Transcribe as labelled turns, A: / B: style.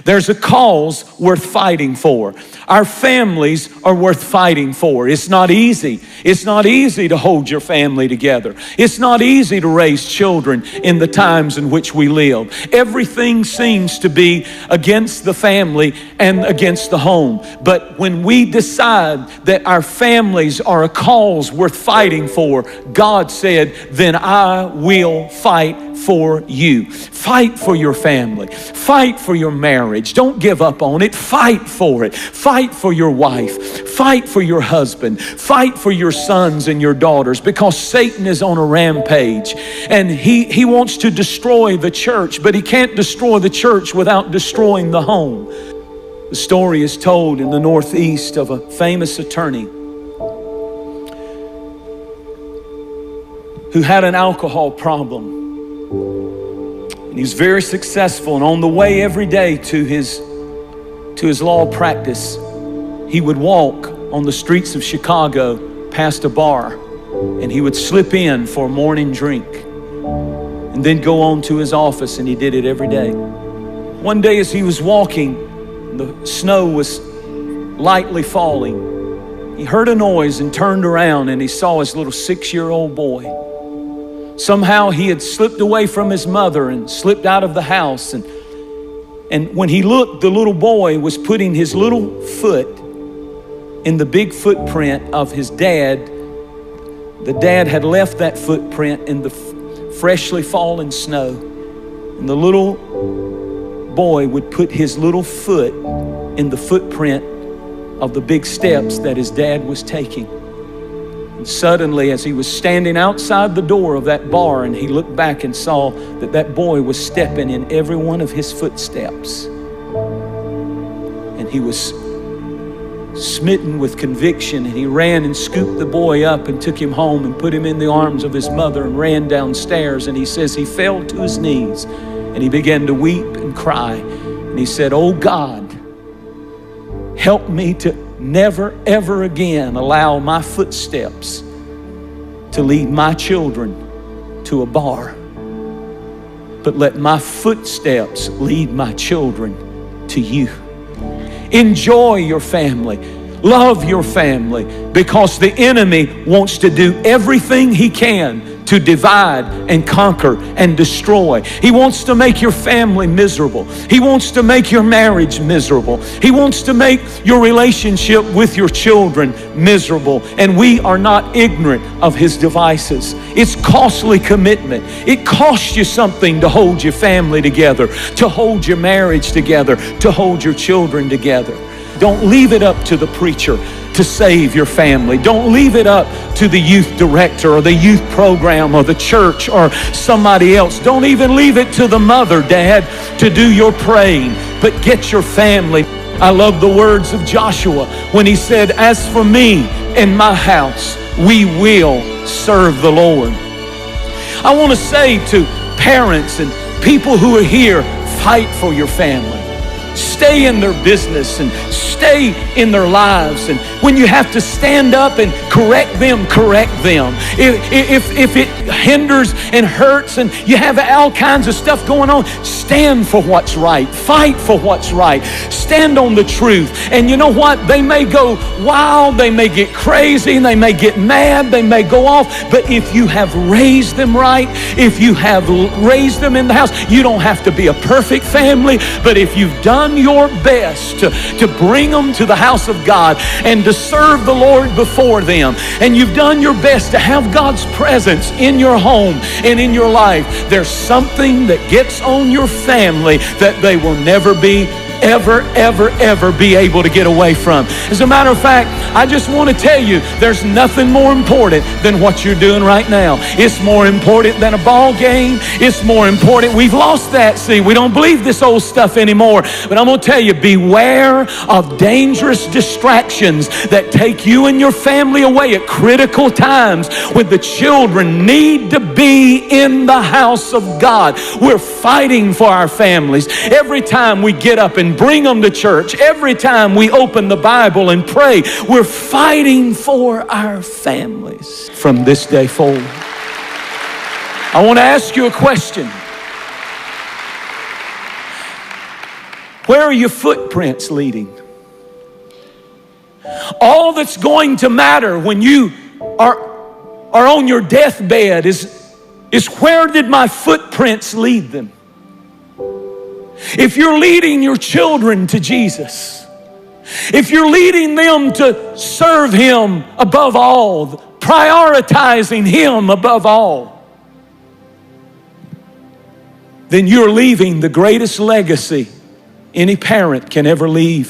A: There's a cause worth fighting for. Our families are worth fighting for. It's not easy. It's not easy to hold your family together. It's not easy to raise children in the times in which we live. Everything seems to be against the family and against the home. But when we decide that our families are a cause worth fighting for, God said, then I will fight for you. Fight for your family. Fight for your marriage. Don't give up on it. Fight for it. Fight for your wife. Fight for your husband. Fight for your sons and your daughters, because Satan is on a rampage and he wants to destroy the church, but he can't destroy the church without destroying the home. The story is told in the Northeast of a famous attorney who had an alcohol problem. And he was very successful, and on the way every day to his law practice, he would walk on the streets of Chicago past a bar, and he would slip in for a morning drink and then go on to his office, and he did it every day. One day as he was walking, the snow was lightly falling. He heard a noise and turned around, and he saw his little 6-year-old boy. Somehow he had slipped away from his mother and slipped out of the house. And when he looked, the little boy was putting his little foot in the big footprint of his dad. The dad had left that footprint in the freshly fallen snow. And the little boy would put his little foot in the footprint of the big steps that his dad was taking. And suddenly, as he was standing outside the door of that bar, and he looked back and saw that that boy was stepping in every one of his footsteps. And he was smitten with conviction, and he ran and scooped the boy up and took him home and put him in the arms of his mother and ran downstairs. And he says he fell to his knees and he began to weep and cry. And he said, "Oh God, help me to never, ever again allow my footsteps to lead my children to a bar, but let my footsteps lead my children to you." Enjoy your family. Love your family, because the enemy wants to do everything he can to divide and conquer and destroy. He wants to make your family miserable. He wants to make your marriage miserable. He wants to make your relationship with your children miserable. And we are not ignorant of his devices. It's costly commitment. It costs you something to hold your family together, to hold your marriage together, to hold your children together. Don't leave it up to the preacher to save your family. Don't leave it up to the youth director or the youth program or the church or somebody else. Don't even leave it to the mother, dad, to do your praying, but get your family. I love the words of Joshua when he said, "As for me and my house, we will serve the Lord." I want to say to parents and people who are here, fight for your family. Stay in their business and stay in their lives. And when you have to stand up and correct them, correct them. If it hinders and hurts and you have all kinds of stuff going on, stand for what's right. Fight for what's right. Stand on the truth. And you know what? They may go wild, they may get crazy, they may get mad, they may go off. But if you have raised them right, if you have raised them in the house, you don't have to be a perfect family. But if you've done your best to bring them to the house of God and to serve the Lord before them, and you've done your best to have God's presence in your home and in your life, there's something that gets on your family that they will never be ever be able to get away from. As a matter of fact, I just want to tell you, there's nothing more important than what you're doing right now. It's more important than a ball game. It's more important. We've lost that. See, we don't believe this old stuff anymore. But I'm going to tell you, beware of dangerous distractions that take you and your family away at critical times when the children need to be in the house of God. We're fighting for our families. Every time we get up and bring them to church, every time we open the Bible and pray, we're fighting for our families from this day forward. I want to ask you a question. Where are your footprints leading? All that's going to matter when you are on your deathbed is where did my footprints lead them? If you're leading your children to Jesus, if you're leading them to serve Him above all, prioritizing Him above all, then you're leaving the greatest legacy any parent can ever leave.